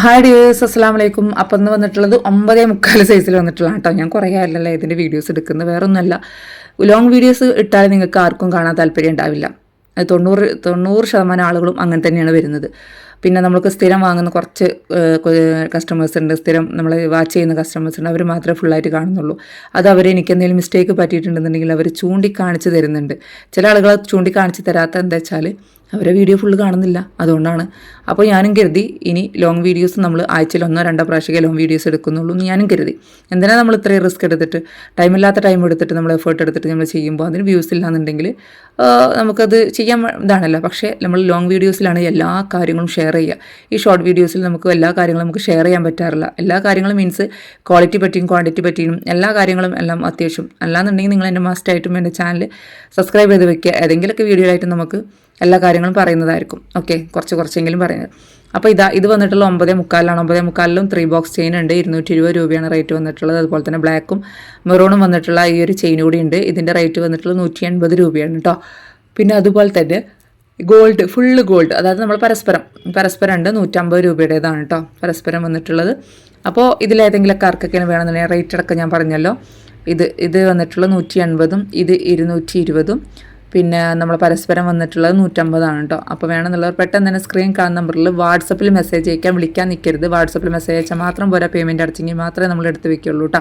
Hi dears, അസ്സലാം വലൈക്കും. അപ്പം ഇന്ന് വന്നിട്ടുള്ളത് 9:45 സൈസിൽ വന്നിട്ടുള്ള കേട്ടോ. ഞാൻ കുറേ ആയല്ലോ ഇതിൻ്റെ വീഡിയോസ് എടുക്കുന്നത്. വേറെ ഒന്നുമല്ല, ലോങ് വീഡിയോസ് ഇട്ടാൽ നിങ്ങൾക്ക് ആർക്കും കാണാൻ താല്പര്യം ഉണ്ടാവില്ല. 90% ആളുകളും അങ്ങനെ തന്നെയാണ് വരുന്നത്. പിന്നെ നമുക്ക് സ്ഥിരം വാങ്ങുന്ന കുറച്ച് കസ്റ്റമേഴ്സ് ഉണ്ട്, സ്ഥിരം നമ്മൾ വാച്ച് ചെയ്യുന്ന കസ്റ്റമേഴ്സ് ഉണ്ട്. അവർ മാത്രമേ ഫുള്ളായിട്ട് കാണുന്നുള്ളൂ. അത് അവർ എനിക്ക് എന്തെങ്കിലും മിസ്റ്റേക്ക് പറ്റിയിട്ടുണ്ടെന്നുണ്ടെങ്കിൽ അവർ ചൂണ്ടിക്കാണിച്ച് തരുന്നുണ്ട്. ചില ആളുകൾ ചൂണ്ടിക്കാണിച്ച് തരാത്ത എന്താ വെച്ചാൽ അവരെ വീഡിയോ ഫുള്ള് കാണുന്നില്ല, അതുകൊണ്ടാണ്. അപ്പോൾ ഞാനും കരുതി ഇനി ലോങ് വീഡിയോസ് നമ്മൾ ആഴ്ചയിൽ 1-2 പ്രാവശ്യമേ ലോങ് വീഡിയോസ് എടുക്കുന്നുള്ളൂ എന്ന് ഞാനും കരുതി. എന്തിനാണ് നമ്മൾ ഇത്രയും റിസ്ക് എടുത്തിട്ട്, ടൈമില്ലാത്ത ടൈം എടുത്തിട്ട് നമ്മൾ എഫേർട്ട് എടുത്തിട്ട് നമ്മൾ ചെയ്യുമ്പോൾ അതിന് വ്യൂസ് ഇല്ലാന്നുണ്ടെങ്കിൽ നമുക്കത് ചെയ്യാൻ ഇതാണല്ലോ. പക്ഷേ നമ്മൾ ലോങ് വീഡിയോസിലാണ് എല്ലാ കാര്യങ്ങളും ഷെയർ ചെയ്യുക. ഈ ഷോർട്ട് വീഡിയോസിൽ നമുക്ക് എല്ലാ കാര്യങ്ങളും നമുക്ക് ഷെയർ ചെയ്യാൻ പറ്റാറില്ല. എല്ലാ കാര്യങ്ങളും മീൻസ് ക്വാളിറ്റി പറ്റിയും ക്വാണ്ടിറ്റി പറ്റിയും എല്ലാ കാര്യങ്ങളും എല്ലാം അത്യാവശ്യം. അല്ലാന്നുണ്ടെങ്കിൽ നിങ്ങൾ എൻ്റെ മസ്റ്റായിട്ടും എൻ്റെ ചാനൽ സബ്സ്ക്രൈബ് ചെയ്ത് വെക്കുക. ഏതെങ്കിലുമൊക്കെ വീഡിയോ ആയിട്ട് നമുക്ക് എല്ലാ കാര്യങ്ങളും പറയുന്നതായിരിക്കും. ഓക്കെ, കുറച്ചെങ്കിലും പറയുന്നത്. അപ്പോൾ ഇത് വന്നിട്ടുള്ള 9:45 9:45 3 ബോക്സ് ചെയിൻ ഉണ്ട്. 220 രൂപയാണ് റേറ്റ് വന്നിട്ടുള്ളത്. അതുപോലെ തന്നെ ബ്ലാക്കും മെറൂണും വന്നിട്ടുള്ള ഈ ഒരു ചെയിൻ കൂടി ഉണ്ട്. ഇതിൻ്റെ റേറ്റ് വന്നിട്ടുള്ളത് 180 രൂപയാണ് കേട്ടോ. പിന്നെ അതുപോലെ തന്നെ ഗോൾഡ്, ഫുള്ള് ഗോൾഡ്, അതായത് നമ്മൾ പരസ്പരം ഉണ്ട്, 150 രൂപയുടേതാണ് കേട്ടോ പരസ്പരം വന്നിട്ടുള്ളത്. അപ്പോൾ ഇതിലേതെങ്കിലുമൊക്കെ ആർക്കൊക്കെയാണ് വേണമെന്നുണ്ടെങ്കിൽ റേറ്റ് അടക്കം ഞാൻ പറഞ്ഞല്ലോ. ഇത് വന്നിട്ടുള്ള 180, ഇത് 220, പിന്നെ നമ്മൾ പരസ്പരം വന്നിട്ടുള്ളത് 150 കേട്ടോ. അപ്പോൾ വേണമെന്നുള്ളവർ പെട്ടെന്ന് തന്നെ സ്ക്രീൻ കാണുന്ന നമ്പറിൽ വാട്സപ്പിൽ മെസ്സേജ് അയക്കാൻ, വിളിക്കാൻ നിൽക്കരുത്. വാട്സപ്പിൽ മെസ്സേജ് അയച്ചാൽ മാത്രം പോരാ, പേയ്മെൻറ്റ് അടച്ചെങ്കിൽ മാത്രമേ നമ്മൾ എടുത്ത് വെക്കുള്ളൂ കേട്ടോ.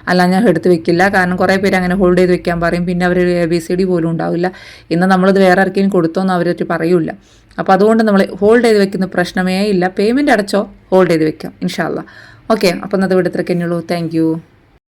അല്ല, ഞാൻ എടുത്ത് വെക്കില്ല. കാരണം കുറേ പേര് അങ്ങനെ ഹോൾഡ് ചെയ്ത് വെക്കാൻ പറയും. പിന്നെ അവർ ABCD പോലും ഉണ്ടാവില്ല. ഇന്ന് നമ്മളിത് വേറെ ആർക്കെങ്കിലും കൊടുത്തോന്ന് അവരൊരു പറയൂല. അപ്പോൾ അതുകൊണ്ട് നമ്മൾ ഹോൾഡ് ചെയ്ത് വെക്കുന്ന പ്രശ്നമേ ഇല്ല. പേയ്മെൻറ്റ് അടച്ചോ, ഹോൾഡ് ചെയ്ത് വെക്കാം ഇൻഷാ അല്ലാ. ഓക്കെ, അപ്പോൾ ഇന്നത്തെ വീഡിയോ ഇത്രയൊക്കെ തന്നെയുള്ളൂ. Thank U.